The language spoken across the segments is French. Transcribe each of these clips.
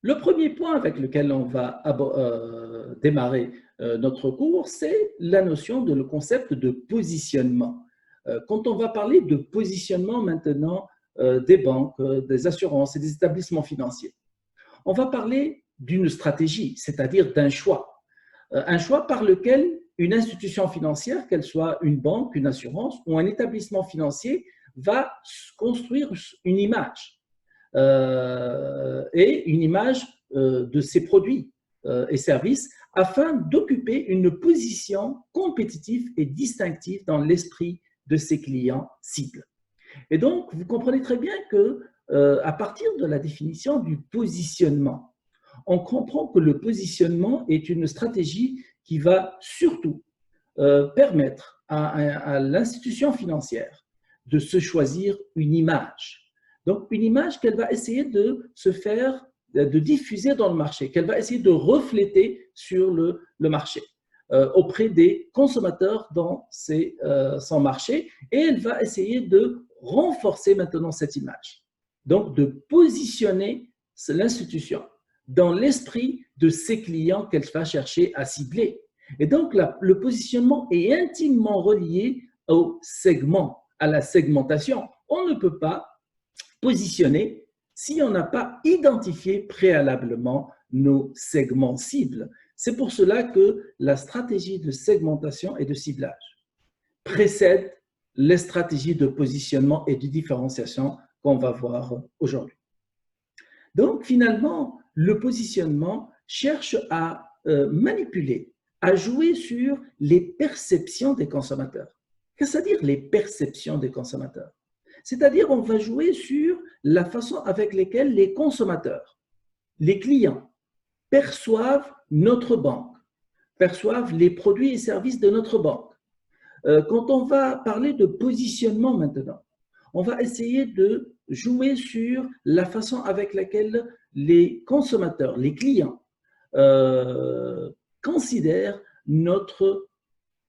Le premier point avec lequel on va démarrer notre cours, c'est la notion de le concept de positionnement. Quand on va parler de positionnement maintenant des banques, des assurances et des établissements financiers, on va parler d'une stratégie, c'est-à-dire d'un choix. Un choix par lequel une institution financière, qu'elle soit une banque, une assurance ou un établissement financier, va construire une image et une image de ses produits et services afin d'occuper une position compétitive et distinctive dans l'esprit de ses clients cibles. Et donc, vous comprenez très bien que à partir de la définition du positionnement, on comprend que le positionnement est une stratégie qui va surtout permettre à l'institution financière de se choisir une image. Donc, une image qu'elle va essayer de se faire, de diffuser dans le marché, qu'elle va essayer de refléter sur le marché, auprès des consommateurs dans son marché, et elle va essayer de renforcer maintenant cette image. Donc, de positionner l'institution dans l'esprit de ses clients qu'elle va chercher à cibler. Et donc, le positionnement est intimement relié au segment, à la segmentation. On ne peut pas positionner si on n'a pas identifié préalablement nos segments cibles. C'est pour cela que la stratégie de segmentation et de ciblage précède les stratégies de positionnement et de différenciation qu'on va voir aujourd'hui. Donc, finalement, le positionnement cherche à manipuler, à jouer sur les perceptions des consommateurs. Qu'est-ce à dire les perceptions des consommateurs? C'est-à-dire on va jouer sur la façon avec laquelle les consommateurs, les clients, perçoivent notre banque, perçoivent les produits et services de notre banque. Quand on va parler de positionnement maintenant, on va essayer de jouer sur la façon avec laquelle les consommateurs, les clients, considèrent notre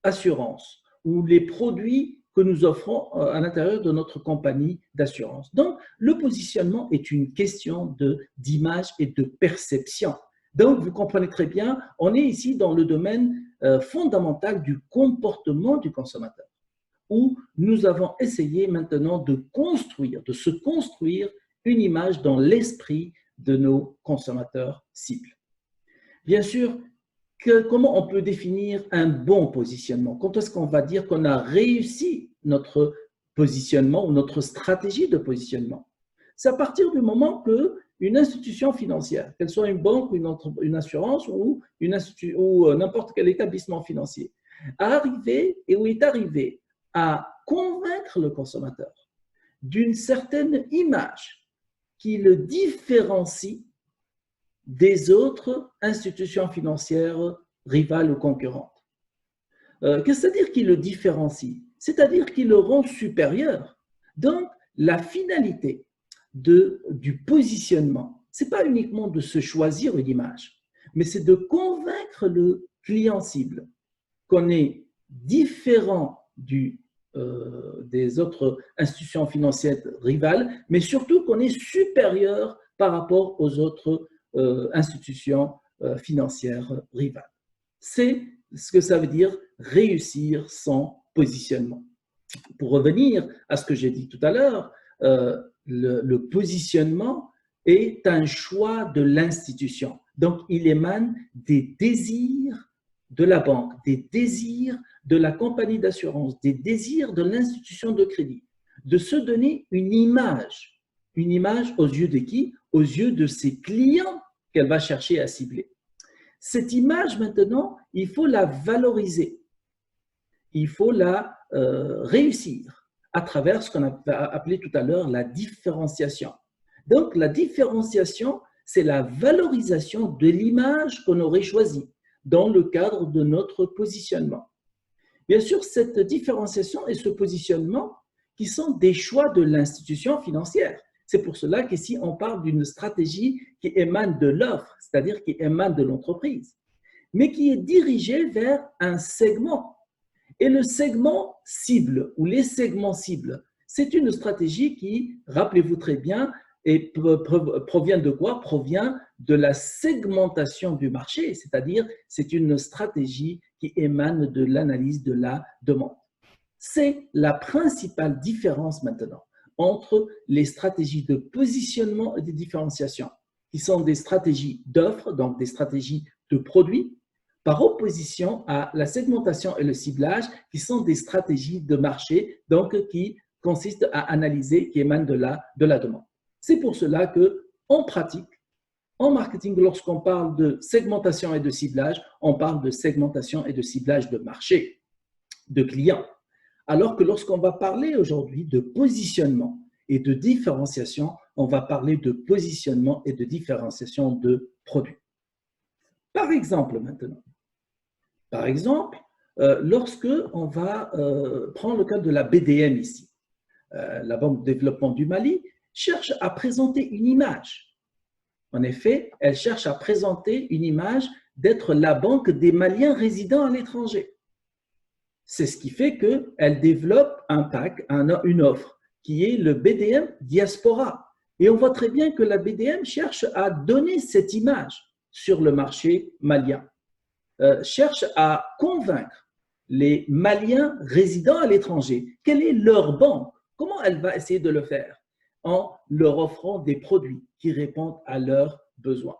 assurance ou les produits que nous offrons à l'intérieur de notre compagnie d'assurance. Donc, le positionnement est une question d'image et de perception. Donc, vous comprenez très bien, on est ici dans le domaine fondamental du comportement du consommateur, où nous avons essayé maintenant de se construire une image dans l'esprit de nos consommateurs cibles. Bien sûr, comment on peut définir un bon positionnement? Quand est-ce qu'on va dire qu'on a réussi notre positionnement ou notre stratégie de positionnement? C'est à partir du moment qu'une institution financière, qu'elle soit une banque ou une assurance ou n'importe quel établissement financier, est arrivé à convaincre le consommateur d'une certaine image qui le différencie des autres institutions financières rivales ou concurrentes. Qu'est-ce que c'est-à-dire qu'il le différencie? C'est-à-dire qu'il le rend supérieur. Donc, la finalité du positionnement, ce n'est pas uniquement de se choisir une image, mais c'est de convaincre le client cible qu'on est différent des autres institutions financières rivales, mais surtout qu'on est supérieur par rapport aux autres institutions financières rivales. C'est ce que ça veut dire réussir son positionnement. Pour revenir à ce que j'ai dit tout à l'heure, le positionnement est un choix de l'institution. Donc, il émane des désirs de la banque, des désirs de la compagnie d'assurance, des désirs de l'institution de crédit, de se donner une image aux yeux de qui? Aux yeux de ses clients qu'elle va chercher à cibler. Cette image, maintenant, il faut la valoriser, il faut la réussir à travers ce qu'on a appelé tout à l'heure la différenciation. Donc, la différenciation, c'est la valorisation de l'image qu'on aurait choisie dans le cadre de notre positionnement. Bien sûr, cette différenciation et ce positionnement qui sont des choix de l'institution financière. C'est pour cela qu'ici, on parle d'une stratégie qui émane de l'offre, c'est-à-dire qui émane de l'entreprise, mais qui est dirigée vers un segment. Et le segment cible ou les segments cibles, c'est une stratégie qui, rappelez-vous très bien, provient de quoi? Provient de la segmentation du marché, c'est-à-dire c'est une stratégie qui émane de l'analyse de la demande. C'est la principale différence maintenant entre les stratégies de positionnement et de différenciation, qui sont des stratégies d'offres, donc des stratégies de produits, par opposition à la segmentation et le ciblage, qui sont des stratégies de marché, donc qui consistent à analyser, qui émanent de la demande. C'est pour cela qu'en pratique, en marketing, lorsqu'on parle de segmentation et de ciblage, on parle de segmentation et de ciblage de marché, de clients. Alors que lorsqu'on va parler aujourd'hui de positionnement et de différenciation, on va parler de positionnement et de différenciation de produits. Par exemple, maintenant, lorsque on va prendre le cas de la BDM ici, la Banque de développement du Mali cherche à présenter une image. En effet, elle cherche à présenter une image d'être la banque des Maliens résidant à l'étranger. C'est ce qui fait qu'elle développe un pack, une offre, qui est le BDM Diaspora. Et on voit très bien que la BDM cherche à donner cette image sur le marché malien, cherche à convaincre les Maliens résidant à l'étranger. Quelle est leur banque? Comment elle va essayer de le faire? En leur offrant des produits qui répondent à leurs besoins.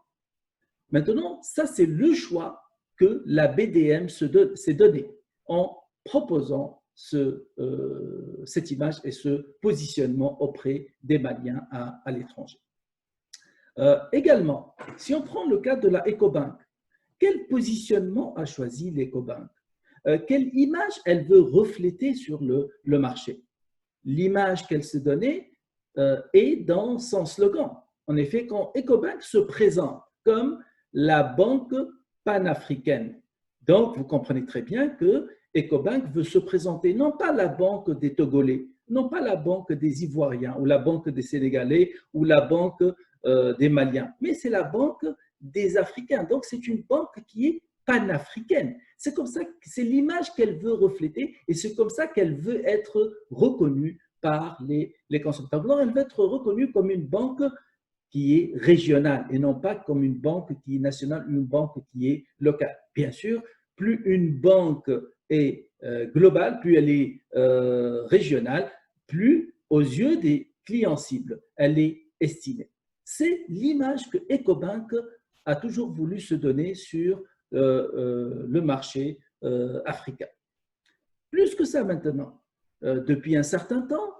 Maintenant, ça c'est le choix que la BDM s'est donné en proposant cette image et ce positionnement auprès des Maliens à l'étranger. Également, si on prend le cas de la Ecobank, quel positionnement a choisi l'Ecobank? Quelle image elle veut refléter sur le marché? L'image qu'elle s'est donnée est dans son slogan. En effet, quand Ecobank se présente comme la banque panafricaine, donc vous comprenez très bien que Ecobank veut se présenter non pas la banque des Togolais, non pas la banque des Ivoiriens ou la banque des Sénégalais ou la banque des Maliens, mais c'est la banque des Africains. Donc c'est une banque qui est panafricaine. C'est comme ça, c'est l'image qu'elle veut refléter et c'est comme ça qu'elle veut être reconnue par les consommateurs. Donc elle veut être reconnue comme une banque qui est régionale et non pas comme une banque qui est nationale, une banque qui est locale. Bien sûr, plus une banque est globale, plus elle est régionale, plus aux yeux des clients cibles, elle est estimée. C'est l'image que Ecobank a toujours voulu se donner sur le marché africain. Plus que ça maintenant, depuis un certain temps,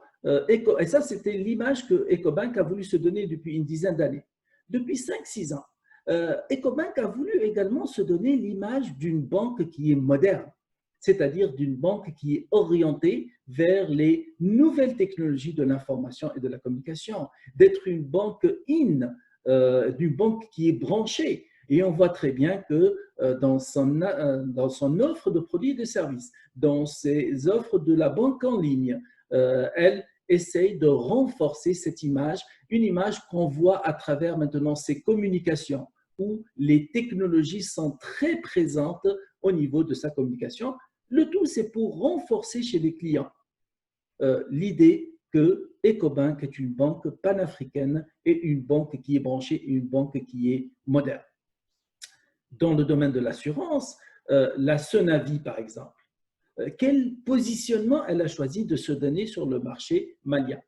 et ça c'était l'image que Ecobank a voulu se donner depuis une dizaine d'années. Depuis 5-6 ans, Ecobank a voulu également se donner l'image d'une banque qui est moderne, c'est-à-dire d'une banque qui est orientée vers les nouvelles technologies de l'information et de la communication, d'être une banque d'une banque qui est branchée. Et on voit très bien que dans son offre de produits et de services, dans ses offres de la banque en ligne, elle essaye de renforcer cette image, une image qu'on voit à travers maintenant ses communications, où les technologies sont très présentes au niveau de sa communication. Le tout, c'est pour renforcer chez les clients l'idée que Ecobank est une banque panafricaine et une banque qui est branchée et une banque qui est moderne. Dans le domaine de l'assurance, la Sonavi, par exemple, quel positionnement elle a choisi de se donner sur le marché malien?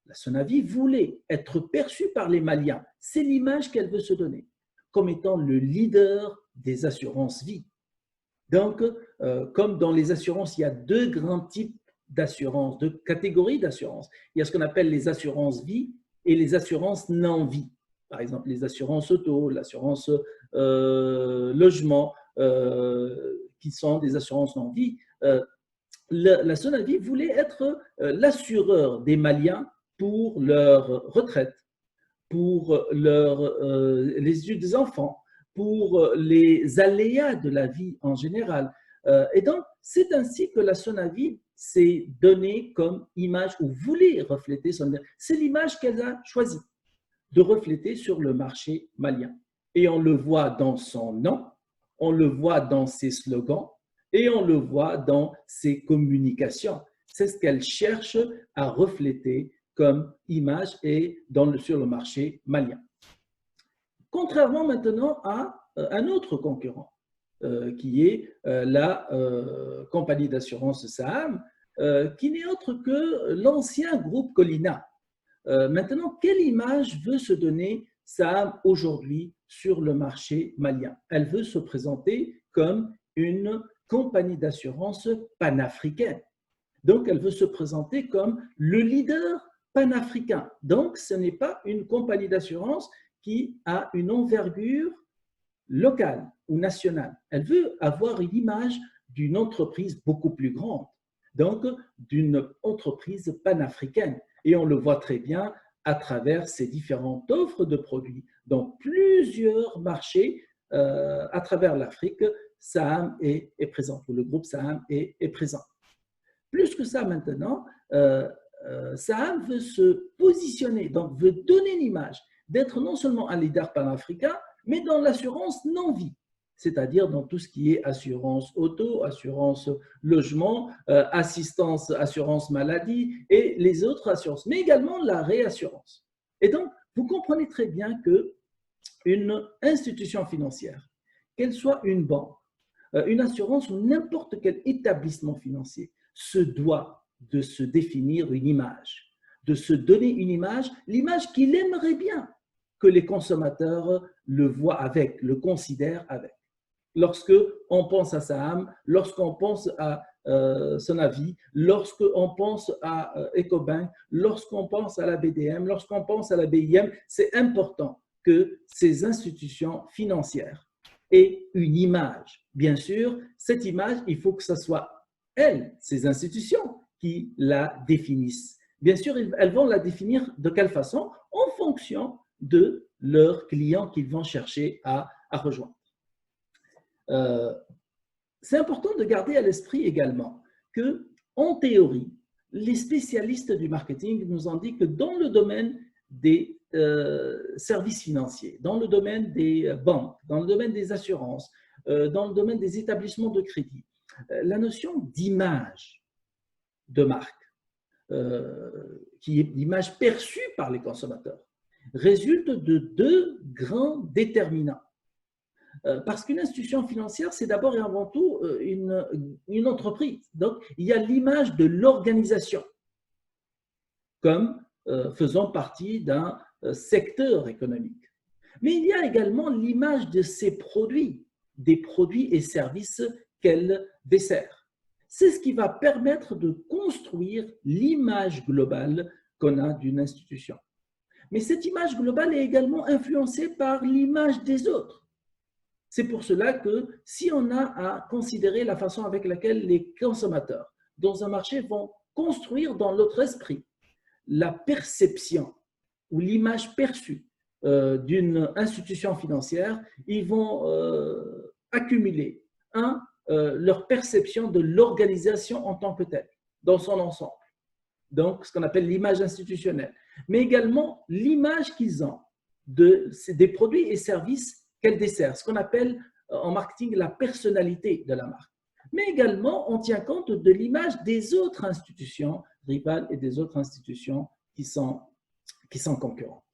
La Sonavi voulait être perçue par les Maliens. C'est l'image qu'elle veut se donner, comme étant le leader des assurances vie. Donc, comme dans les assurances, il y a deux grands types d'assurances, deux catégories d'assurances. Il y a ce qu'on appelle les assurances vie et les assurances non-vie. Par exemple, les assurances auto, l'assurance logement, qui sont des assurances non-vie. La Sonavi voulait être l'assureur des Maliens pour leur retraite, pour les études des enfants, pour les aléas de la vie en général. Et donc, c'est ainsi que la Sonavi s'est donnée comme image ou voulait refléter son image. C'est l'image qu'elle a choisie de refléter sur le marché malien. Et on le voit dans son nom, on le voit dans ses slogans et on le voit dans ses communications. C'est ce qu'elle cherche à refléter comme image et sur le marché malien. contrairement maintenant à un autre concurrent, qui est la compagnie d'assurance Saham, qui n'est autre que l'ancien groupe Colina. Maintenant, quelle image veut se donner Saham aujourd'hui sur le marché malien? Elle veut se présenter comme une compagnie d'assurance panafricaine. Donc, elle veut se présenter comme le leader panafricain. Donc, ce n'est pas une compagnie d'assurance qui a une envergure locale ou nationale. Elle veut avoir une image d'une entreprise beaucoup plus grande, donc d'une entreprise panafricaine. Et on le voit très bien à travers ces différentes offres de produits. Dans plusieurs marchés à travers l'Afrique, Saham est présent, ou le groupe Saham est présent. Plus que ça maintenant, Saham veut se positionner, donc veut donner l'image d'être non seulement un leader panafricain, mais dans l'assurance non-vie, c'est-à-dire dans tout ce qui est assurance auto, assurance logement, assistance, assurance maladie et les autres assurances, mais également la réassurance. Et donc, vous comprenez très bien qu'une institution financière, qu'elle soit une banque, une assurance ou n'importe quel établissement financier, se doit de se définir une image, de se donner une image, l'image qu'il aimerait bien que les consommateurs le voient avec, le considèrent avec. Lorsque on pense à Saham, lorsqu'on pense à son avis, lorsqu'on pense à Ecobank, lorsqu'on pense à la BDM, lorsqu'on pense à la BIM, c'est important que ces institutions financières aient une image. Bien sûr, cette image, il faut que ce soit elles, ces institutions, qui la définissent. Bien sûr, elles vont la définir de quelle façon? En fonction de leurs clients qu'ils vont chercher à rejoindre. C'est important de garder à l'esprit également que, en théorie, les spécialistes du marketing nous ont dit que dans le domaine des services financiers, dans le domaine des banques, dans le domaine des assurances, dans le domaine des établissements de crédit, la notion d'image de marque, qui est l'image perçue par les consommateurs, résulte de deux grands déterminants. Parce qu'une institution financière, c'est d'abord et avant tout une entreprise. Donc, il y a l'image de l'organisation comme faisant partie d'un secteur économique. Mais il y a également l'image de ses produits, des produits et services qu'elle dessert. C'est ce qui va permettre de construire l'image globale qu'on a d'une institution. Mais cette image globale est également influencée par l'image des autres. C'est pour cela que si on a à considérer la façon avec laquelle les consommateurs dans un marché vont construire dans notre esprit la perception ou l'image perçue d'une institution financière, ils vont accumuler leur perception de l'organisation en tant que telle, dans son ensemble. Donc, ce qu'on appelle l'image institutionnelle, mais également l'image qu'ils ont des produits et services qu'elle dessert, ce qu'on appelle en marketing la personnalité de la marque. Mais également, on tient compte de l'image des autres institutions rivales et des autres institutions qui sont concurrentes.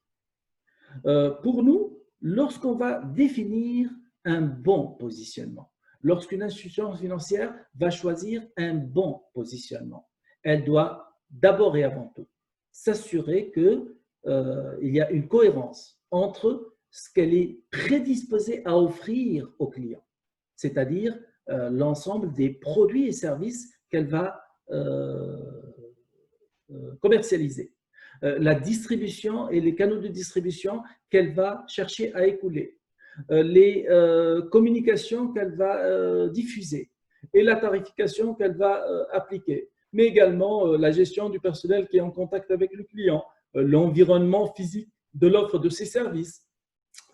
Pour nous, lorsqu'on va définir un bon positionnement, lorsqu'une institution financière va choisir un bon positionnement, elle doit d'abord et avant tout s'assurer qu'il y a une cohérence entre ce qu'elle est prédisposée à offrir aux clients, c'est-à-dire l'ensemble des produits et services qu'elle va commercialiser, la distribution et les canaux de distribution qu'elle va chercher à écouler, les communications qu'elle va diffuser et la tarification qu'elle va appliquer, mais également la gestion du personnel qui est en contact avec le client, l'environnement physique de l'offre de ses services,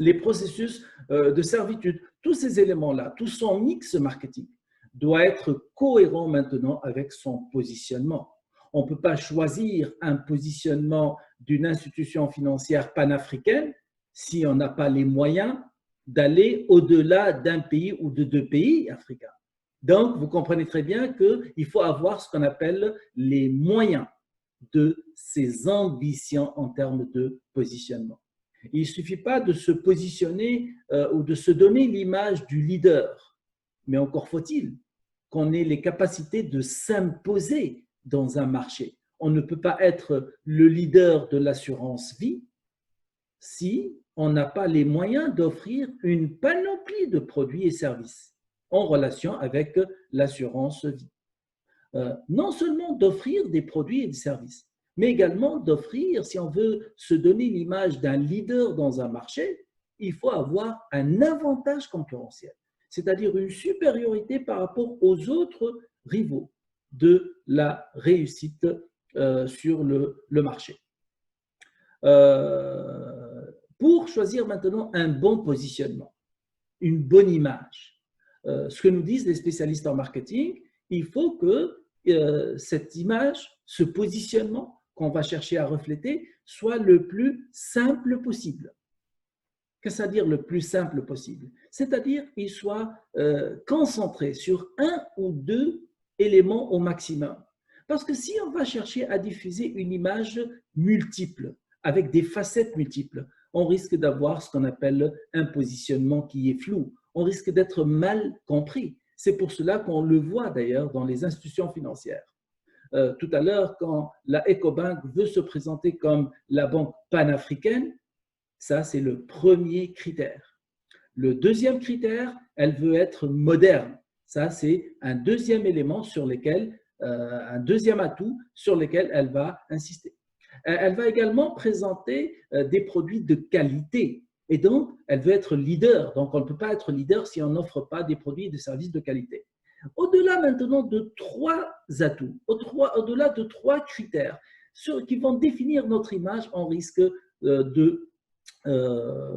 les processus de servitude, tous ces éléments-là, tout son mix marketing doit être cohérent maintenant avec son positionnement. On ne peut pas choisir un positionnement d'une institution financière panafricaine si on n'a pas les moyens d'aller au-delà d'un pays ou de deux pays africains. Donc, vous comprenez très bien qu'il faut avoir ce qu'on appelle les moyens de ses ambitions en termes de positionnement. Il ne suffit pas de se positionner ou de se donner l'image du leader, mais encore faut-il qu'on ait les capacités de s'imposer dans un marché. On ne peut pas être le leader de l'assurance vie si on n'a pas les moyens d'offrir une panoplie de produits et services en relation avec l'assurance vie. Non seulement d'offrir des produits et des services, mais également d'offrir, si on veut se donner l'image d'un leader dans un marché, il faut avoir un avantage concurrentiel, c'est-à-dire une supériorité par rapport aux autres rivaux de la réussite sur le marché. Pour choisir maintenant un bon positionnement, une bonne image, ce que nous disent les spécialistes en marketing, il faut que cette image, ce positionnement qu'on va chercher à refléter, soit le plus simple possible. Qu'est-ce que ça veut dire le plus simple possible? C'est-à-dire qu'il soit concentré sur un ou deux éléments au maximum. Parce que si on va chercher à diffuser une image multiple, avec des facettes multiples, on risque d'avoir ce qu'on appelle un positionnement qui est flou. On risque d'être mal compris. C'est pour cela qu'on le voit d'ailleurs dans les institutions financières. Tout à l'heure, quand la Ecobank veut se présenter comme la banque panafricaine, ça c'est le premier critère. Le deuxième critère, elle veut être moderne. Ça c'est un deuxième élément sur lequel, un deuxième atout sur lequel elle va insister. Elle va également présenter des produits de qualité. Et donc, elle veut être leader. Donc, on ne peut pas être leader si on n'offre pas des produits et des services de qualité. Au-delà maintenant de trois atouts, au-delà de trois critères qui vont définir notre image, on risque de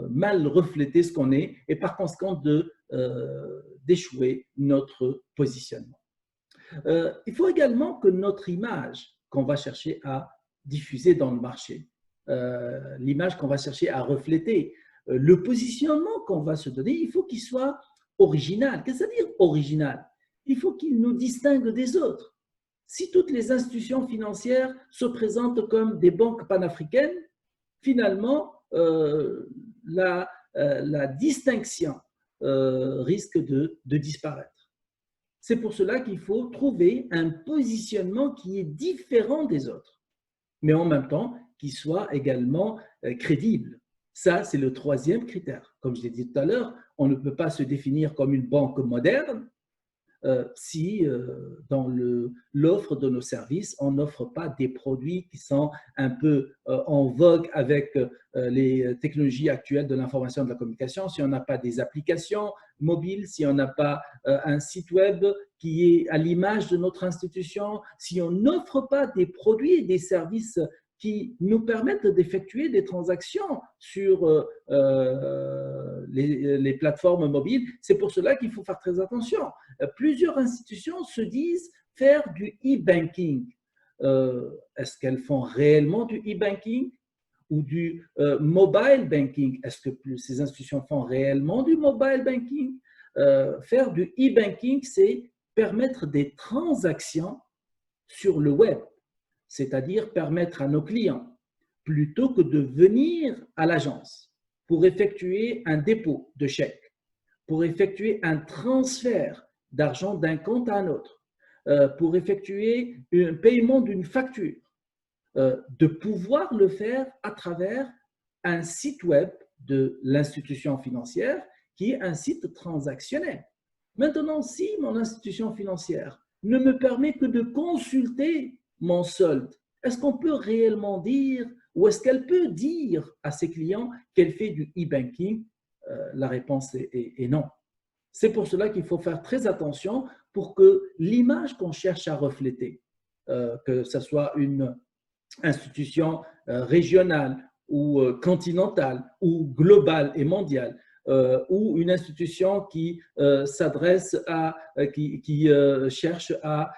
mal refléter ce qu'on est et par conséquent d'échouer notre positionnement. Il faut également que notre image qu'on va chercher à diffuser dans le marché, l'image qu'on va chercher à refléter, le positionnement qu'on va se donner, il faut qu'il soit original. Qu'est-ce que ça veut dire original? Il faut qu'il nous distingue des autres. Si toutes les institutions financières se présentent comme des banques panafricaines, finalement, la distinction risque de disparaître. C'est pour cela qu'il faut trouver un positionnement qui est différent des autres, mais en même temps qui soit également crédible. Ça, c'est le troisième critère. Comme je l'ai dit tout à l'heure, on ne peut pas se définir comme une banque moderne si dans l'offre de nos services, on n'offre pas des produits qui sont un peu en vogue avec les technologies actuelles de l'information et de la communication, si on n'a pas des applications mobiles, si on n'a pas un site web qui est à l'image de notre institution, si on n'offre pas des produits et des services qui nous permettent d'effectuer des transactions sur les plateformes mobiles. C'est pour cela qu'il faut faire très attention. Plusieurs institutions se disent faire du e-banking. Est-ce qu'elles font réellement du e-banking ou du mobile banking? Est-ce que ces institutions font réellement du mobile banking? Faire du e-banking, c'est permettre des transactions sur le web, c'est-à-dire permettre à nos clients, plutôt que de venir à l'agence pour effectuer un dépôt de chèque, pour effectuer un transfert d'argent d'un compte à un autre, pour effectuer un paiement d'une facture, de pouvoir le faire à travers un site web de l'institution financière qui est un site transactionnel. Maintenant, si mon institution financière ne me permet que de consulter mon solde, est-ce qu'on peut réellement dire ou est-ce qu'elle peut dire à ses clients qu'elle fait du e-banking? La réponse est non. C'est pour cela qu'il faut faire très attention pour que l'image qu'on cherche à refléter, que ce soit une institution régionale ou continentale ou globale et mondiale, ou une institution qui s'adresse à, qui cherche à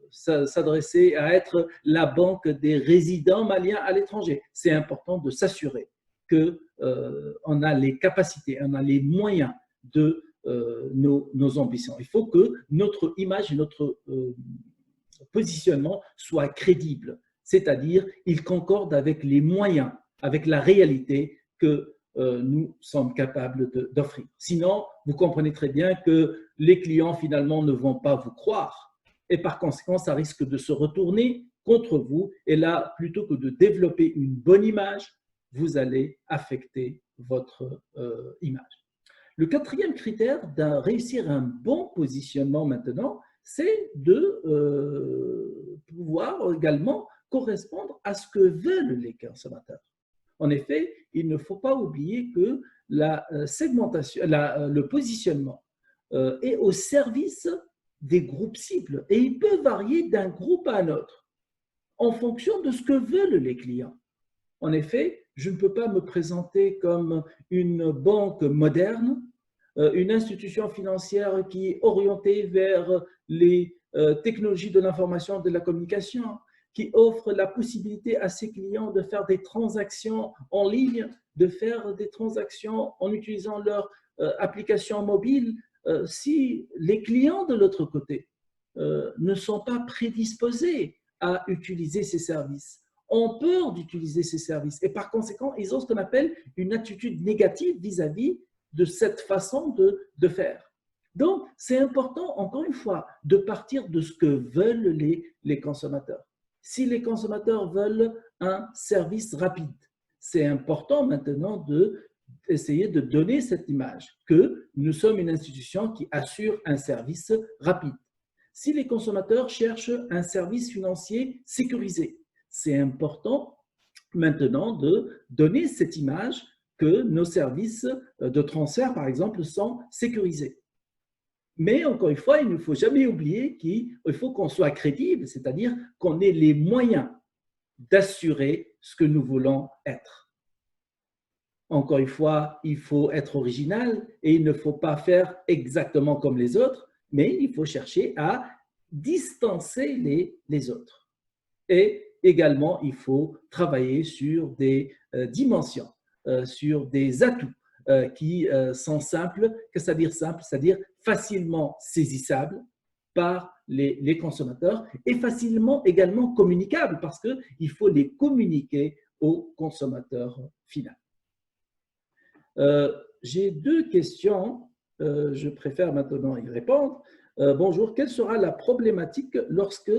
s'adresser à être la banque des résidents maliens à l'étranger. C'est important de s'assurer qu'on a les capacités, on a les moyens de nos ambitions. Il faut que notre image et notre positionnement soit crédible, c'est-à-dire il concorde avec les moyens avec la réalité que nous sommes capables d'offrir. Sinon, vous comprenez très bien que les clients finalement ne vont pas vous croire et par conséquent, ça risque de se retourner contre vous. Et là, plutôt que de développer une bonne image, vous allez affecter votre image. Le quatrième critère de réussir un bon positionnement maintenant, c'est de pouvoir également correspondre à ce que veulent les consommateurs. En effet, il ne faut pas oublier que la segmentation, le positionnement est au service des groupes cibles et il peut varier d'un groupe à un autre en fonction de ce que veulent les clients. En effet, je ne peux pas me présenter comme une banque moderne, une institution financière qui est orientée vers les technologies de l'information et de la communication, qui offre la possibilité à ses clients de faire des transactions en ligne, de faire des transactions en utilisant leur application mobile. Si les clients de l'autre côté ne sont pas prédisposés à utiliser ces services, ont peur d'utiliser ces services et par conséquent, ils ont ce qu'on appelle une attitude négative vis-à-vis de cette façon de faire. Donc, c'est important, encore une fois, de partir de ce que veulent les consommateurs. Si les consommateurs veulent un service rapide, c'est important maintenant d'essayer de donner cette image que nous sommes une institution qui assure un service rapide. Si les consommateurs cherchent un service financier sécurisé, c'est important maintenant de donner cette image que nos services de transfert, par exemple, sont sécurisés. Mais encore une fois, il ne faut jamais oublier qu'il faut qu'on soit crédible, c'est-à-dire qu'on ait les moyens d'assurer ce que nous voulons être. Encore une fois, il faut être original et il ne faut pas faire exactement comme les autres, mais il faut chercher à distancer les autres. Et également, il faut travailler sur des dimensions, sur des atouts qui sont simples. Qu'est-ce que ça veut dire simple? C'est-à-dire facilement saisissables par les consommateurs et facilement également communicables parce qu'il faut les communiquer au consommateur final. J'ai deux questions, je préfère maintenant y répondre. Bonjour, quelle sera la problématique lorsque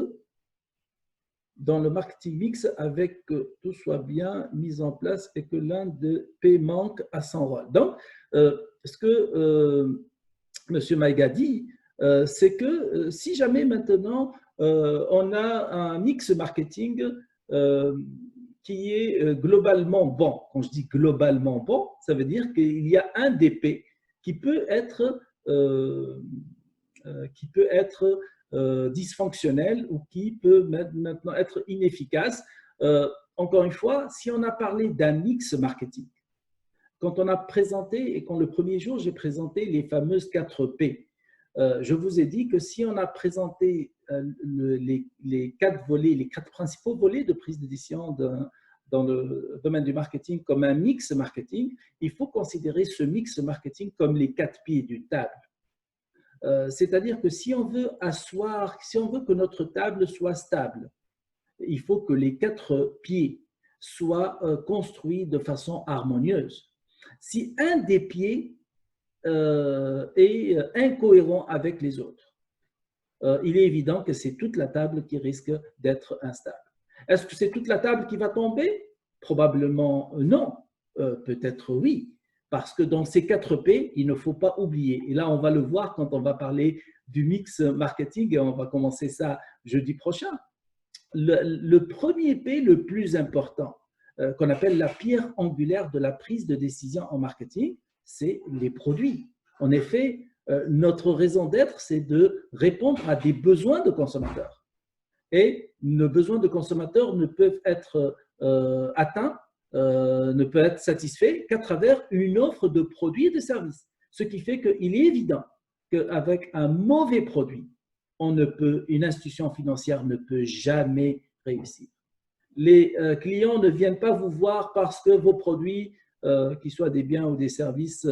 dans le marketing mix avec que tout soit bien mis en place et que l'un des P manque à son rôle? Donc, ce que M. Maïga dit, c'est que si jamais maintenant on a un mix marketing qui est globalement bon, quand je dis globalement bon, ça veut dire qu'il y a un DP qui peut être dysfonctionnel ou qui peut maintenant être inefficace. Encore une fois, si on a parlé d'un mix marketing, quand on a présenté et quand le premier jour j'ai présenté les fameuses 4 P, je vous ai dit que si on a présenté les 4 volets, les 4 principaux volets de prise de décision dans le domaine du marketing comme un mix marketing, il faut considérer ce mix marketing comme les 4 pieds d'une table. C'est-à-dire que si on veut que notre table soit stable, il faut que les 4 pieds soient construits de façon harmonieuse. Si un des pieds est incohérent avec les autres, il est évident que c'est toute la table qui risque d'être instable. Est-ce que c'est toute la table qui va tomber? Probablement non, peut-être oui. Parce que dans ces 4 P, il ne faut pas oublier. Et là, on va le voir quand on va parler du mix marketing et on va commencer ça jeudi prochain. Le premier P le plus important, qu'on appelle la pierre angulaire de la prise de décision en marketing, c'est les produits. En effet, notre raison d'être, c'est de répondre à des besoins de consommateurs. Et nos besoins de consommateurs ne peuvent être atteints, ne peut être satisfait qu'à travers une offre de produits et de services. Ce qui fait qu'il est évident qu'avec un mauvais produit, une institution financière ne peut jamais réussir. Les clients ne viennent pas vous voir parce que vos produits, qu'ils soient des biens ou des services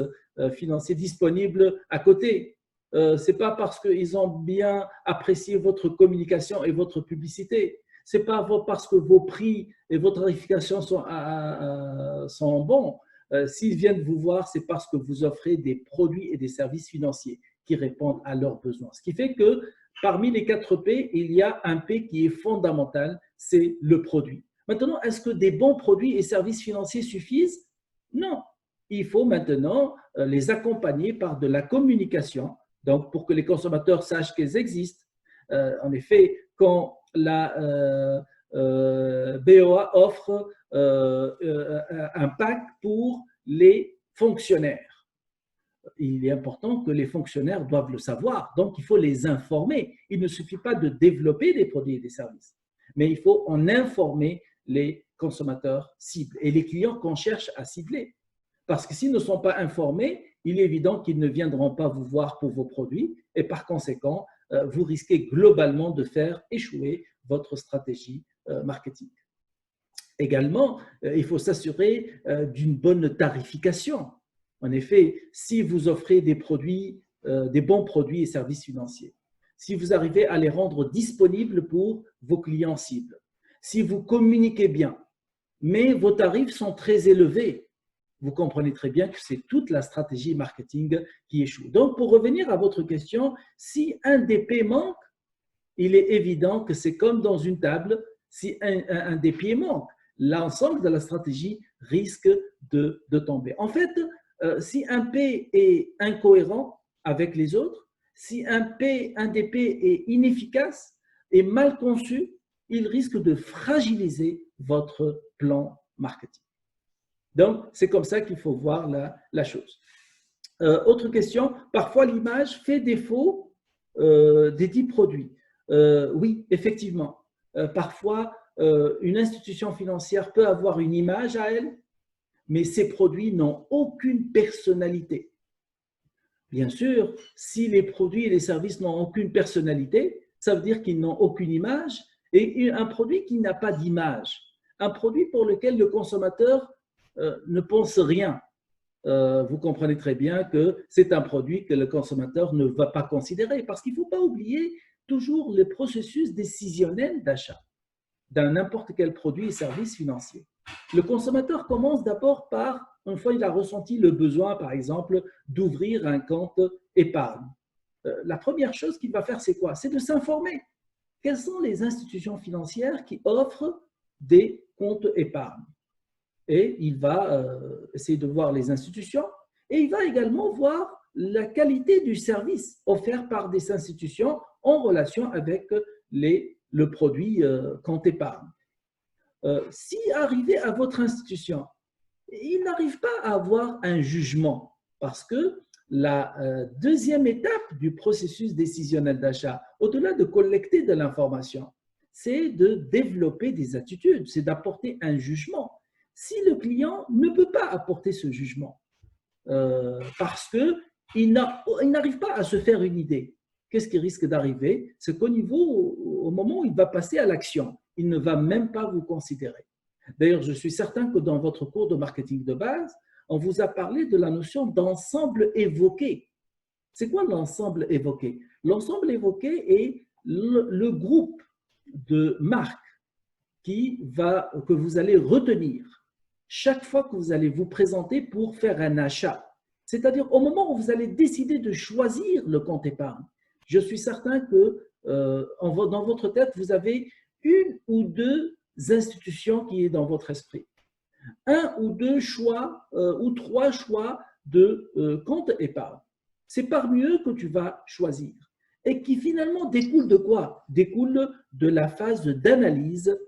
financiers disponibles à côté. Ce n'est pas parce qu'ils ont bien apprécié votre communication et votre publicité. c'est pas parce que vos prix et vos tarifications sont bons. S'ils viennent vous voir, c'est parce que vous offrez des produits et des services financiers qui répondent à leurs besoins. Ce qui fait que parmi les 4 P, il y a un P qui est fondamental, c'est le produit. Maintenant, est-ce que des bons produits et services financiers suffisent? Non. Il faut maintenant les accompagner par de la communication, donc pour que les consommateurs sachent qu'elles existent. En effet, quand la BOA offre un pack pour les fonctionnaires, il est important que les fonctionnaires doivent le savoir, donc il faut les informer. Il ne suffit pas de développer des produits et des services, mais il faut en informer les consommateurs cibles et les clients qu'on cherche à cibler. Parce que s'ils ne sont pas informés, il est évident qu'ils ne viendront pas vous voir pour vos produits et par conséquent, vous risquez globalement de faire échouer votre stratégie marketing. Également, il faut s'assurer d'une bonne tarification. En effet, si vous offrez des produits, des bons produits et services financiers, si vous arrivez à les rendre disponibles pour vos clients cibles, si vous communiquez bien, mais vos tarifs sont très élevés, vous comprenez très bien que c'est toute la stratégie marketing qui échoue. Donc, pour revenir à votre question, si un des P manque, il est évident que c'est comme dans une table, si un des pieds manque, l'ensemble de la stratégie risque de tomber. En fait, si un P est incohérent avec les autres, si un des P est inefficace et mal conçu, il risque de fragiliser votre plan marketing. Donc, c'est comme ça qu'il faut voir la chose. Autre question, parfois l'image fait défaut des dits produits. Oui, effectivement. Parfois, une institution financière peut avoir une image à elle, mais ses produits n'ont aucune personnalité. Bien sûr, si les produits et les services n'ont aucune personnalité, ça veut dire qu'ils n'ont aucune image, et un produit qui n'a pas d'image, un produit pour lequel le consommateur ne pense rien. Vous comprenez très bien que c'est un produit que le consommateur ne va pas considérer parce qu'il ne faut pas oublier toujours le processus décisionnel d'achat dans n'importe quel produit et service financier. Le consommateur commence d'abord par, une fois il a ressenti le besoin, par exemple, d'ouvrir un compte épargne. La première chose qu'il va faire, c'est quoi? C'est de s'informer. Quelles sont les institutions financières qui offrent des comptes épargne? Et il va essayer de voir les institutions et il va également voir la qualité du service offert par des institutions en relation avec le produit compte épargne. Si arrivé à votre institution, il n'arrive pas à avoir un jugement parce que la deuxième étape du processus décisionnel d'achat, au-delà de collecter de l'information, c'est de développer des attitudes, c'est d'apporter un jugement. Si le client ne peut pas apporter ce jugement parce qu'il n'arrive pas à se faire une idée, qu'est-ce qui risque d'arriver? C'est au moment où il va passer à l'action, il ne va même pas vous considérer. D'ailleurs, je suis certain que dans votre cours de marketing de base, on vous a parlé de la notion d'ensemble évoqué. C'est quoi l'ensemble évoqué? L'ensemble évoqué est le groupe de marques que vous allez retenir chaque fois que vous allez vous présenter pour faire un achat. C'est-à-dire au moment où vous allez décider de choisir le compte épargne. Je suis certain que dans votre tête, vous avez une ou deux institutions qui est dans votre esprit. Un ou deux choix ou trois choix de compte épargne. C'est parmi eux que tu vas choisir et qui finalement découle de quoi? Découle de la phase d'analyse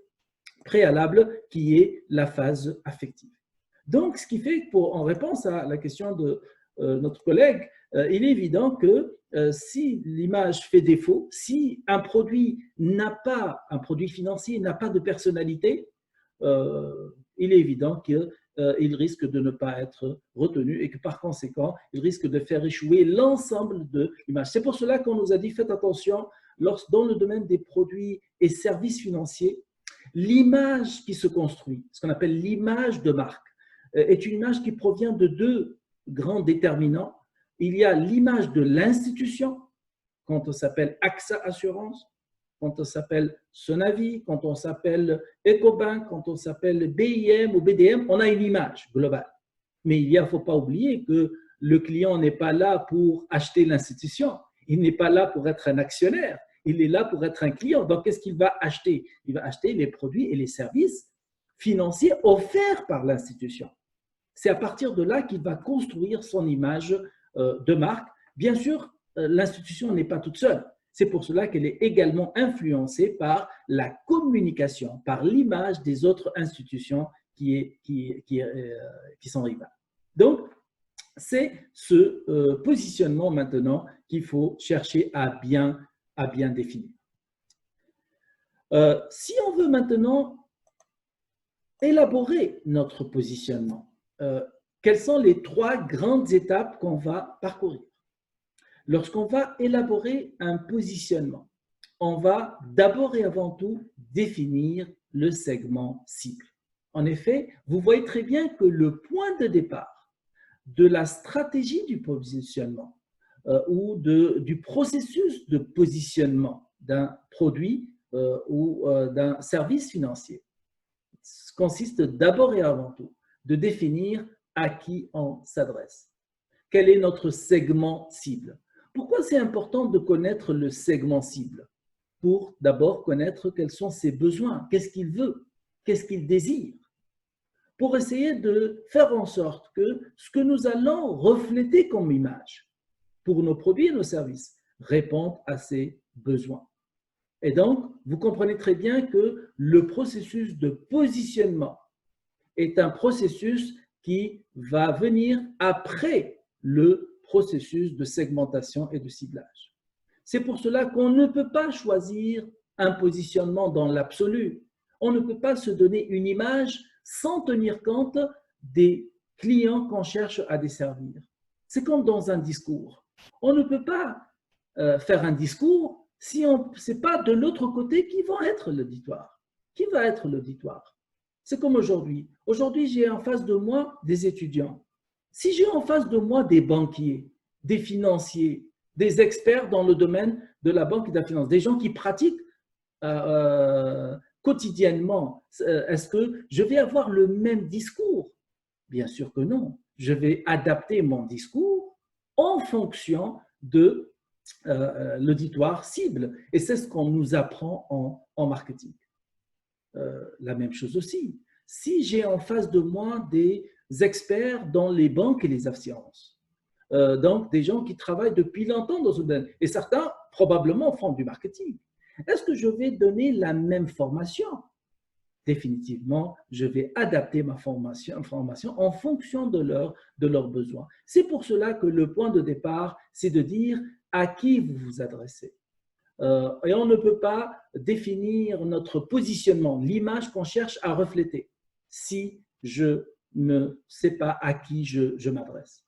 préalable qui est la phase affective. Donc, ce qui fait en réponse à la question de notre collègue, il est évident que si l'image fait défaut, si un produit financier n'a pas de personnalité, il est évident qu'il risque de ne pas être retenu et que par conséquent, il risque de faire échouer l'ensemble de l'image. C'est pour cela qu'on nous a dit, faites attention, dans le domaine des produits et services financiers, l'image qui se construit, ce qu'on appelle l'image de marque, est une image qui provient de deux grands déterminants. Il y a l'image de l'institution, quand on s'appelle AXA Assurance, quand on s'appelle Sonavi, quand on s'appelle Ecobank, quand on s'appelle BIM ou BDM, on a une image globale. Mais il ne faut pas oublier que le client n'est pas là pour acheter l'institution, il n'est pas là pour être un actionnaire, il est là pour être un client. Donc, qu'est-ce qu'il va acheter? Il va acheter les produits et les services financiers offerts par l'institution. C'est à partir de là qu'il va construire son image de marque. Bien sûr, l'institution n'est pas toute seule. C'est pour cela qu'elle est également influencée par la communication, par l'image des autres institutions qui sont rivales. Donc, c'est ce positionnement maintenant qu'il faut chercher à bien définir. Si on veut maintenant élaborer notre positionnement, quelles sont les 3 grandes étapes qu'on va parcourir? Lorsqu'on va élaborer un positionnement, on va d'abord et avant tout définir le segment cible. En effet, vous voyez très bien que le point de départ de la stratégie du positionnement ou du processus de positionnement d'un produit ou d'un service financier consiste d'abord et avant tout de définir à qui on s'adresse. Quel est notre segment cible? Pourquoi c'est important de connaître le segment cible? Pour d'abord connaître quels sont ses besoins, qu'est-ce qu'il veut, qu'est-ce qu'il désire, pour essayer de faire en sorte que ce que nous allons refléter comme image pour nos produits et nos services répondent à ses besoins. Et donc, vous comprenez très bien que le processus de positionnement est un processus qui va venir après le processus de segmentation et de ciblage. C'est pour cela qu'on ne peut pas choisir un positionnement dans l'absolu. On ne peut pas se donner une image sans tenir compte des clients qu'on cherche à desservir. C'est comme dans un discours. On ne peut pas faire un discours si on ne sait pas de l'autre côté qui va être l'auditoire. Qui va être l'auditoire? C'est comme aujourd'hui. Aujourd'hui, j'ai en face de moi des étudiants. Si j'ai en face de moi des banquiers, des financiers, des experts dans le domaine de la banque et de la finance, des gens qui pratiquent quotidiennement, est-ce que je vais avoir le même discours? Bien sûr que non. Je vais adapter mon discours en fonction de l'auditoire cible. Et c'est ce qu'on nous apprend en marketing. La même chose aussi. Si j'ai en face de moi des experts dans les banques et les assurances, donc des gens qui travaillent depuis longtemps dans ce domaine, et certains probablement font du marketing, est-ce que je vais donner la même formation? Définitivement, je vais adapter ma formation en fonction de leurs besoins. C'est pour cela que le point de départ, c'est de dire à qui vous vous adressez. Et on ne peut pas définir notre positionnement, l'image qu'on cherche à refléter, si je ne sais pas à qui je m'adresse.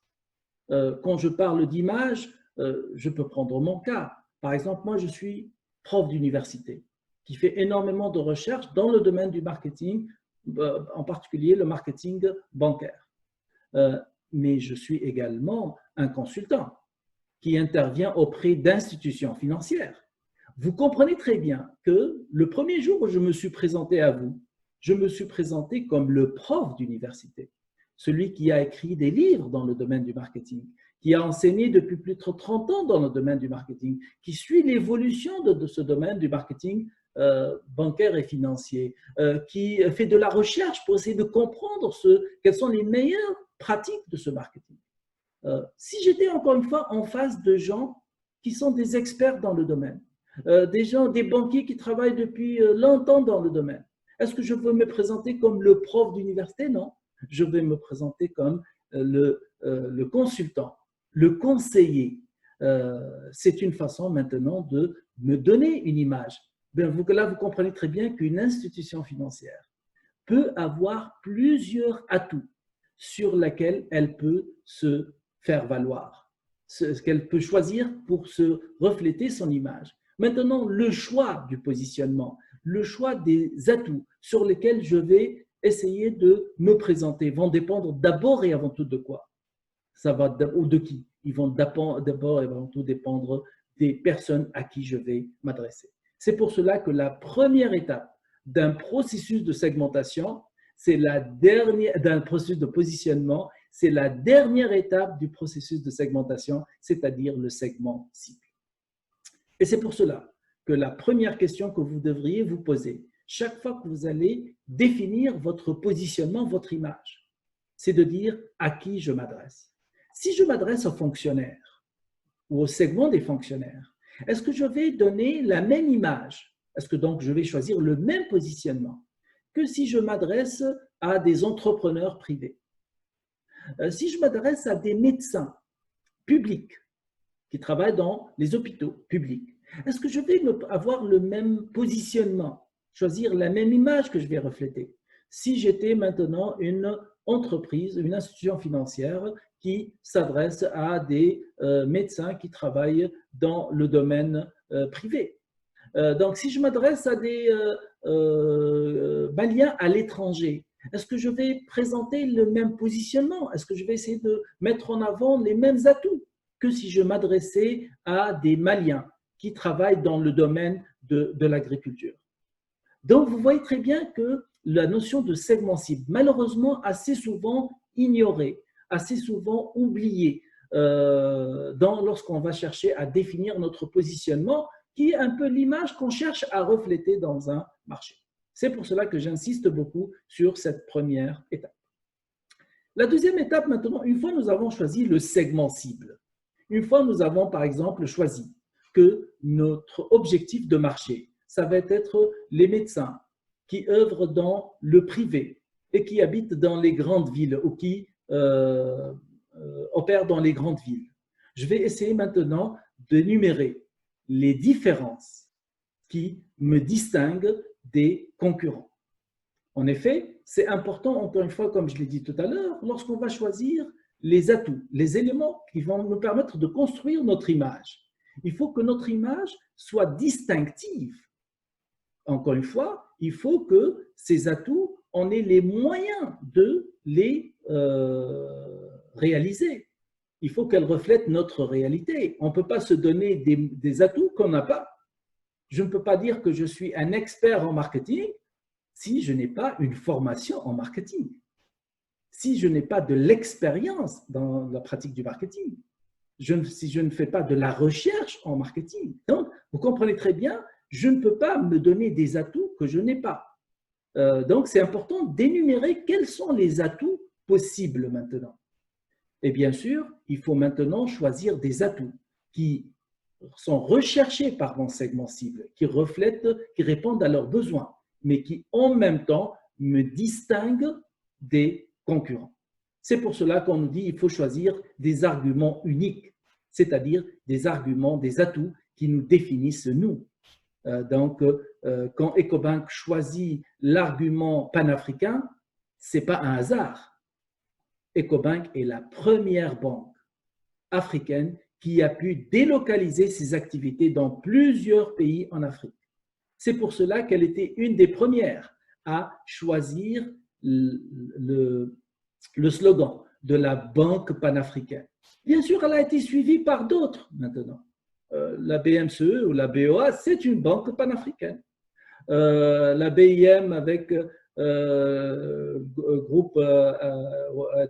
Quand je parle d'image, je peux prendre mon cas. Par exemple, moi, je suis prof d'université qui fait énormément de recherches dans le domaine du marketing, en particulier le marketing bancaire. Mais je suis également un consultant qui intervient auprès d'institutions financières. Vous comprenez très bien que le premier jour où je me suis présenté à vous, je me suis présenté comme le prof d'université, celui qui a écrit des livres dans le domaine du marketing, qui a enseigné depuis plus de 30 ans dans le domaine du marketing, qui suit l'évolution de ce domaine du marketing bancaire et financier, qui fait de la recherche pour essayer de comprendre quelles sont les meilleures pratiques de ce marketing. Si j'étais encore une fois en face de gens qui sont des experts dans le domaine, des banquiers qui travaillent depuis longtemps dans le domaine, est-ce que je veux me présenter comme le prof d'université? Non, je vais me présenter comme le consultant, le conseiller. C'est une façon maintenant de me donner une image. Là, vous comprenez très bien qu'une institution financière peut avoir plusieurs atouts sur lesquels elle peut se faire valoir, ce qu'elle peut choisir pour se refléter son image. Maintenant, le choix du positionnement, le choix des atouts sur lesquels je vais essayer de me présenter vont dépendre d'abord et avant tout de quoi? Ça va ou de qui? Ils vont d'abord et avant tout dépendre des personnes à qui je vais m'adresser. C'est pour cela que la première étape d'un processus de segmentation, c'est d'un processus de positionnement, c'est la dernière étape du processus de segmentation, c'est-à-dire le segment cible. Et c'est pour cela que la première question que vous devriez vous poser, chaque fois que vous allez définir votre positionnement, votre image, c'est de dire à qui je m'adresse. Si je m'adresse aux fonctionnaires ou au segment des fonctionnaires, est-ce que je vais donner la même image? Est-ce que donc je vais choisir le même positionnement que si je m'adresse à des entrepreneurs privés? Si je m'adresse à des médecins publics qui travaillent dans les hôpitaux publics, est-ce que je vais avoir le même positionnement, choisir la même image que je vais refléter? Si j'étais maintenant une entreprise, une institution financière qui s'adresse à des médecins qui travaillent dans le domaine privé. Donc, si je m'adresse à des Maliens à l'étranger, est-ce que je vais présenter le même positionnement? Est-ce que je vais essayer de mettre en avant les mêmes atouts que si je m'adressais à des Maliens qui travaillent dans le domaine de l'agriculture? Donc, vous voyez très bien que la notion de segment cible, malheureusement, assez souvent ignorée, assez souvent oubliée lorsqu'on va chercher à définir notre positionnement, qui est un peu l'image qu'on cherche à refléter dans un marché. C'est pour cela que j'insiste beaucoup sur cette première étape. La deuxième étape maintenant, une fois nous avons choisi le segment cible, une fois nous avons par exemple choisi que notre objectif de marché, ça va être les médecins qui œuvrent dans le privé et qui habitent dans les grandes villes ou qui opèrent dans les grandes villes. Je vais essayer maintenant d'énumérer les différences qui me distinguent des concurrents. En effet, c'est important, encore une fois, comme je l'ai dit tout à l'heure, lorsqu'on va choisir les atouts, les éléments qui vont nous permettre de construire notre image. Il faut que notre image soit distinctive. Encore une fois, il faut que ces atouts, on ait les moyens de les réaliser. Il faut qu'elles reflètent notre réalité. On ne peut pas se donner des atouts qu'on n'a pas. Je ne peux pas dire que je suis un expert en marketing si je n'ai pas une formation en marketing, si je n'ai pas de l'expérience dans la pratique du marketing, si je ne fais pas de la recherche en marketing. Donc, vous comprenez très bien, je ne peux pas me donner des atouts que je n'ai pas. Donc, c'est important d'énumérer quels sont les atouts possibles maintenant. Et bien sûr, il faut maintenant choisir des atouts qui sont recherchés par mon segment cible, qui reflètent, qui répondent à leurs besoins, mais qui en même temps me distinguent des concurrents. C'est pour cela qu'on nous dit qu'il faut choisir des arguments uniques, c'est-à-dire des arguments, des atouts qui nous définissent nous. Donc, quand Ecobank choisit l'argument panafricain, ce n'est pas un hasard. Ecobank est la première banque africaine qui a pu délocaliser ses activités dans plusieurs pays en Afrique. C'est pour cela qu'elle était une des premières à choisir le slogan de la banque panafricaine. Bien sûr, elle a été suivie par d'autres maintenant. La BMCE ou la BOA, c'est une banque panafricaine. La BIM avec groupe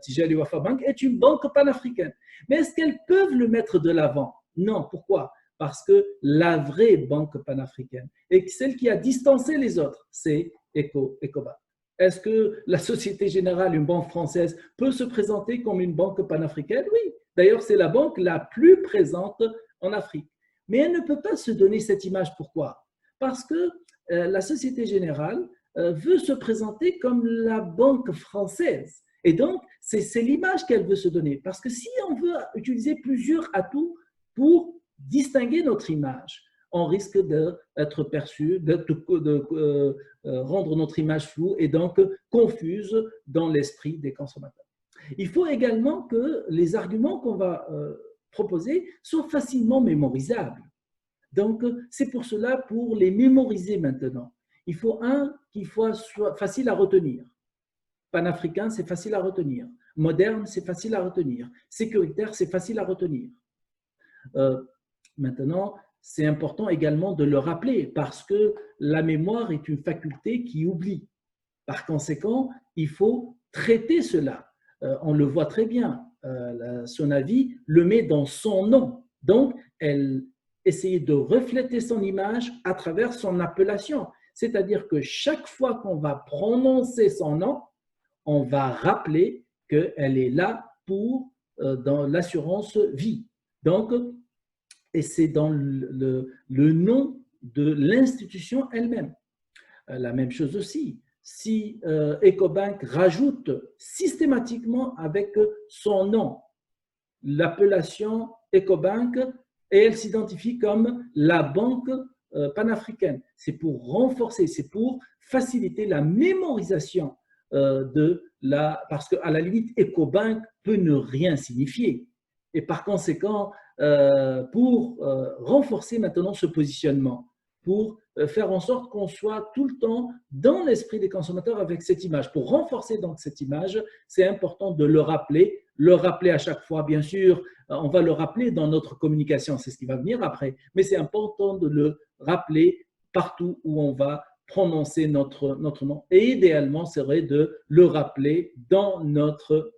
Tijari Wafa Bank est une banque panafricaine. Mais est-ce qu'elles peuvent le mettre de l'avant? Non. Pourquoi? Parce que la vraie banque panafricaine et celle qui a distancé les autres, c'est Ecobank. Est-ce que la Société Générale, une banque française, peut se présenter comme une banque panafricaine? Oui. D'ailleurs, c'est la banque la plus présente en Afrique. Mais elle ne peut pas se donner cette image. Pourquoi? Parce que la Société Générale veut se présenter comme la banque française. Et donc, c'est l'image qu'elle veut se donner. Parce que si on veut utiliser plusieurs atouts pour distinguer notre image, on risque d'être perçu, de rendre notre image floue et donc confuse dans l'esprit des consommateurs. Il faut également que les arguments qu'on va proposer soient facilement mémorisables. Donc, c'est pour cela, pour les mémoriser maintenant, il faut qui soit facile à retenir. Panafricain, c'est facile à retenir. Moderne, c'est facile à retenir. Sécuritaire, c'est facile à retenir. Maintenant, c'est important également de le rappeler parce que la mémoire est une faculté qui oublie. Par conséquent, il faut traiter cela. On le voit très bien. Son avis le met dans son nom. Donc, elle essayait de refléter son image à travers son appellation. C'est-à-dire que chaque fois qu'on va prononcer son nom, on va rappeler qu'elle est là pour dans l'assurance vie. Donc, et c'est dans le nom de l'institution elle-même. La même chose aussi, si Ecobank rajoute systématiquement avec son nom l'appellation Ecobank et elle s'identifie comme la banque panafricaine, c'est pour renforcer, c'est pour faciliter la mémorisation parce qu'à la limite, Ecobank peut ne rien signifier. Et par conséquent, pour renforcer maintenant ce positionnement, pour faire en sorte qu'on soit tout le temps dans l'esprit des consommateurs avec cette image. Pour renforcer donc cette image, c'est important de le rappeler à chaque fois. Bien sûr, on va le rappeler dans notre communication, c'est ce qui va venir après, mais c'est important de le rappeler partout où on va prononcer notre nom. Et idéalement, c'est vrai de le rappeler dans notre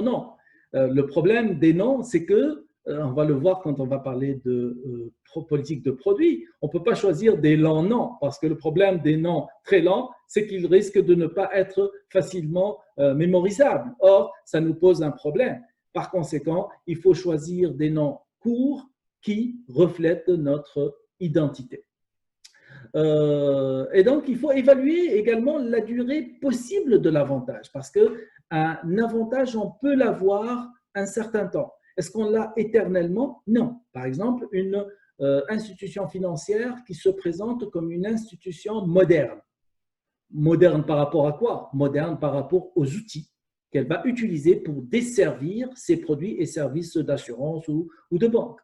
nom. Le problème des noms, c'est que, on va le voir quand on va parler de politique de produits, on ne peut pas choisir des lents noms, parce que le problème des noms très lents, c'est qu'ils risquent de ne pas être facilement mémorisables. Or, ça nous pose un problème. Par conséquent, il faut choisir des noms courts qui reflètent notre identité. Et donc, il faut évaluer également la durée possible de l'avantage, parce qu'un avantage, on peut l'avoir un certain temps. Est-ce qu'on l'a éternellement? Non. Par exemple, une institution financière qui se présente comme une institution moderne. Moderne par rapport à quoi? Moderne par rapport aux outils qu'elle va utiliser pour desservir ses produits et services d'assurance ou de banque.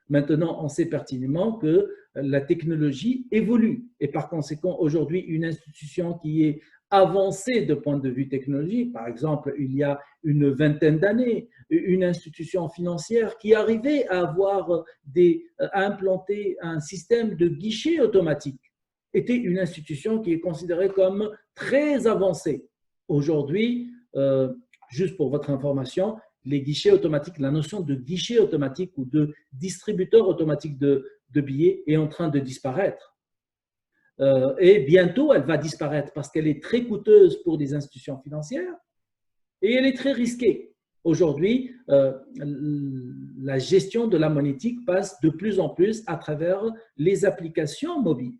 Maintenant, on sait pertinemment que la technologie évolue et par conséquent, aujourd'hui, une institution qui est avancée de point de vue technologique, par exemple, il y a une vingtaine d'années, une institution financière qui arrivait à implanter un système de guichet automatique, était une institution qui est considérée comme très avancée. Aujourd'hui, juste pour votre information, les guichets automatiques, la notion de guichet automatique ou de distributeur automatique de billets est en train de disparaître. Et bientôt, elle va disparaître parce qu'elle est très coûteuse pour les institutions financières et elle est très risquée. Aujourd'hui, la gestion de la monétique passe de plus en plus à travers les applications mobiles.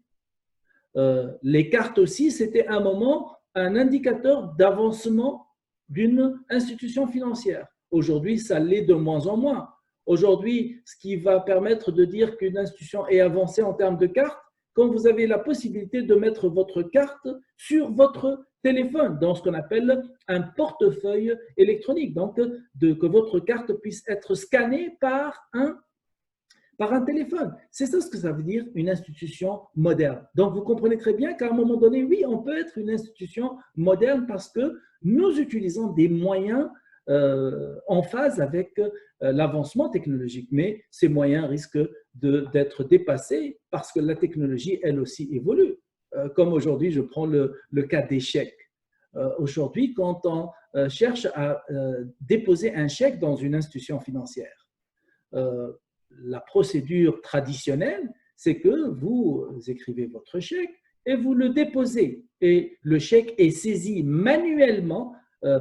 Les cartes aussi, c'était à un moment un indicateur d'avancement d'une institution financière. Aujourd'hui, ça l'est de moins en moins. Aujourd'hui, ce qui va permettre de dire qu'une institution est avancée en termes de carte, quand vous avez la possibilité de mettre votre carte sur votre téléphone, dans ce qu'on appelle un portefeuille électronique. Donc, que votre carte puisse être scannée par un téléphone. C'est ça ce que ça veut dire une institution moderne. Donc, vous comprenez très bien qu'à un moment donné, oui, on peut être une institution moderne parce que nous utilisons des moyens en phase avec l'avancement technologique. Mais ces moyens risquent d'être dépassés parce que la technologie, elle aussi, évolue. Comme aujourd'hui, je prends le cas des chèques. Aujourd'hui, quand on cherche à déposer un chèque dans une institution financière, la procédure traditionnelle, c'est que vous écrivez votre chèque et vous le déposez. Et le chèque est saisi manuellement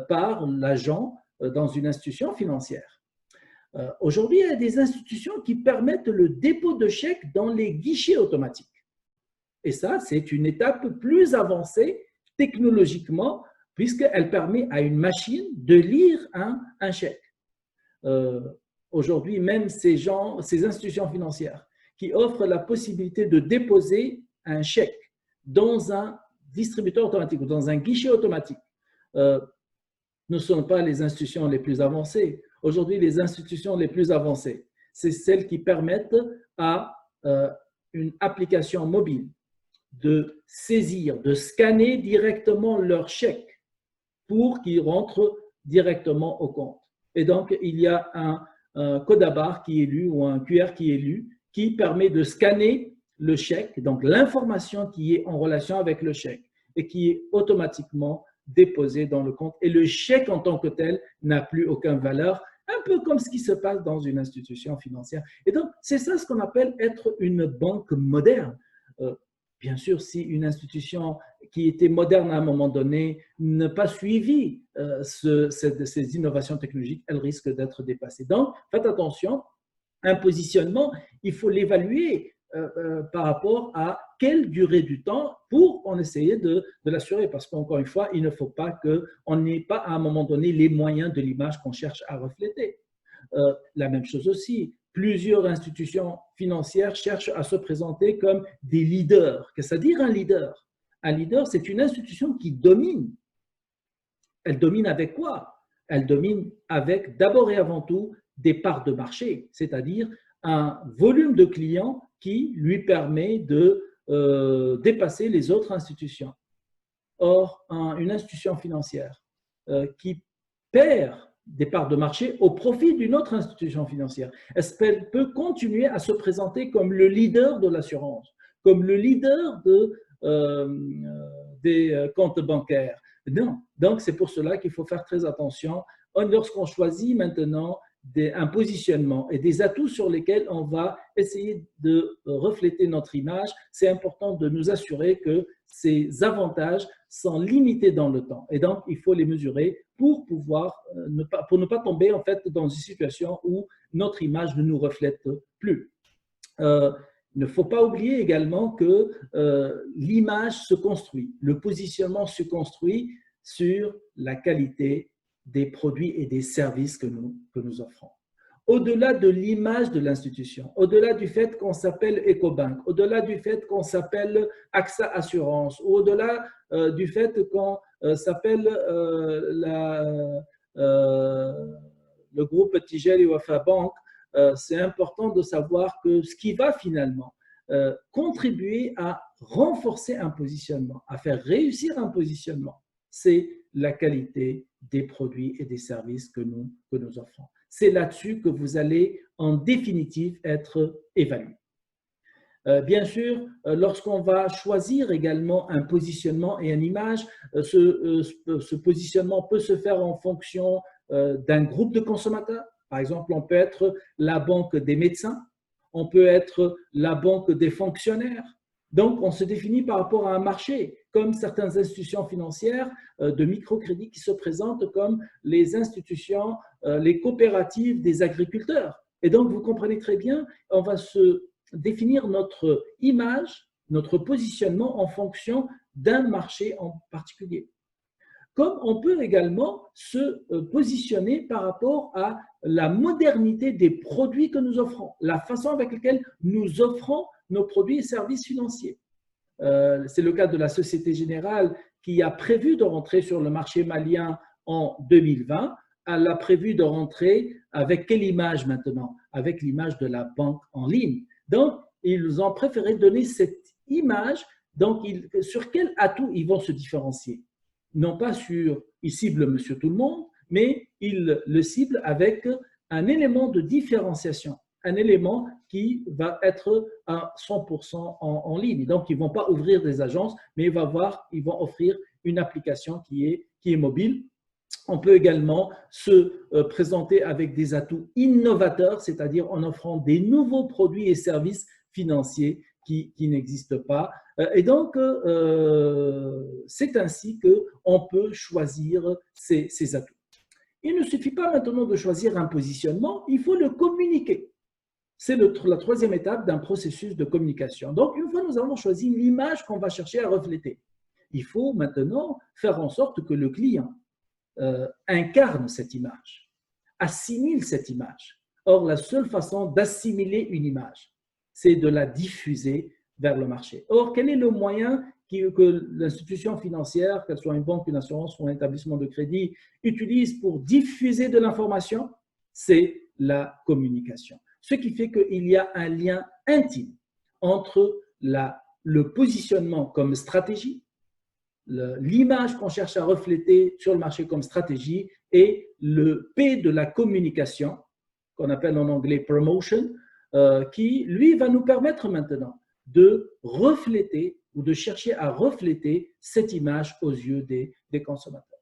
par l'agent dans une institution financière. Aujourd'hui, il y a des institutions qui permettent le dépôt de chèques dans les guichets automatiques. Et ça, c'est une étape plus avancée technologiquement, puisqu'elle permet à une machine de lire un chèque. Aujourd'hui, même ces institutions financières qui offrent la possibilité de déposer un chèque dans un distributeur automatique ou dans un guichet automatique ne sont pas les institutions les plus avancées. Aujourd'hui, les institutions les plus avancées, c'est celles qui permettent à une application mobile de saisir, de scanner directement leur chèque pour qu'ils rentrent directement au compte. Et donc, il y a un code à barre qui est lu ou un QR qui est lu, qui permet de scanner le chèque, donc l'information qui est en relation avec le chèque et qui est automatiquement déposée dans le compte. Et le chèque en tant que tel n'a plus aucune valeur, un peu comme ce qui se passe dans une institution financière. Et donc, c'est ça ce qu'on appelle être une banque moderne. Bien sûr, si une institution qui était moderne à un moment donné n'a pas suivi ces innovations technologiques, elle risque d'être dépassée. Donc, faites attention, un positionnement, il faut l'évaluer par rapport à quelle durée du temps pour en essayer de l'assurer. Parce qu'encore une fois, il ne faut pas qu'on n'ait pas à un moment donné les moyens de l'image qu'on cherche à refléter. La même chose aussi, plusieurs institutions financières cherchent à se présenter comme des leaders. Qu'est-ce que ça veut dire un leader? Un leader, c'est une institution qui domine. Elle domine avec quoi? Elle domine avec d'abord et avant tout des parts de marché, c'est-à-dire un volume de clients qui lui permet de dépasser les autres institutions. Or, une institution financière qui perd des parts de marché au profit d'une autre institution financière, est-ce qu'elle peut continuer à se présenter comme le leader de l'assurance, comme le leader des comptes bancaires? Non. Donc, c'est pour cela qu'il faut faire très attention lorsqu'on choisit maintenant un positionnement et des atouts sur lesquels on va essayer de refléter notre image. C'est important de nous assurer que ces avantages sont limités dans le temps. Et donc, il faut les mesurer pour ne pas tomber en fait dans une situation où notre image ne nous reflète plus. Il ne faut pas oublier également que l'image se construit, le positionnement se construit sur la qualité des produits et des services que nous offrons. Au-delà de l'image de l'institution, au-delà du fait qu'on s'appelle Ecobank, au-delà du fait qu'on s'appelle AXA Assurance, ou au-delà du fait qu'on s'appelle le groupe Tijari Wafa Bank, c'est important de savoir que ce qui va finalement contribuer à renforcer un positionnement, à faire réussir un positionnement, c'est la qualité des produits et des services que nous offrons. C'est là-dessus que vous allez en définitive être évalué. Bien sûr, lorsqu'on va choisir également un positionnement et une image, ce positionnement peut se faire en fonction d'un groupe de consommateurs. Par exemple, on peut être la banque des médecins, on peut être la banque des fonctionnaires. Donc, on se définit par rapport à un marché, comme certaines institutions financières de microcrédit qui se présentent comme les institutions, les coopératives des agriculteurs. Et donc, vous comprenez très bien, on va se définir notre image, notre positionnement en fonction d'un marché en particulier. Comme on peut également se positionner par rapport à la modernité des produits que nous offrons, la façon avec laquelle nous offrons nos produits et services financiers. C'est le cas de la Société Générale qui a prévu de rentrer sur le marché malien en 2020. Elle a prévu de rentrer avec quelle image maintenant? Avec l'image de la banque en ligne. Donc, ils ont préféré donner cette image. Donc, sur quel atout ils vont se différencier? Non pas sur, ils ciblent monsieur tout le monde, mais ils le ciblent avec un élément de différenciation, un élément qui va être à 100% en ligne. Donc, ils ne vont pas ouvrir des agences, mais ils vont offrir une application qui est mobile. On peut également se présenter avec des atouts innovateurs, c'est-à-dire en offrant des nouveaux produits et services financiers qui n'existent pas. Et donc, c'est ainsi qu'on peut choisir ces atouts. Il ne suffit pas maintenant de choisir un positionnement, il faut le communiquer. C'est la troisième étape d'un processus de communication. Donc, une fois que nous avons choisi l'image qu'on va chercher à refléter, il faut maintenant faire en sorte que le client incarne cette image, assimile cette image. Or, la seule façon d'assimiler une image, c'est de la diffuser vers le marché. Or, quel est le moyen que l'institution financière, qu'elle soit une banque, une assurance ou un établissement de crédit, utilise pour diffuser de l'information? C'est la communication. Ce qui fait qu'il y a un lien intime entre le positionnement comme stratégie, l'image qu'on cherche à refléter sur le marché comme stratégie et le P de la communication, qu'on appelle en anglais promotion, qui, lui, va nous permettre maintenant de refléter ou de chercher à refléter cette image aux yeux des consommateurs.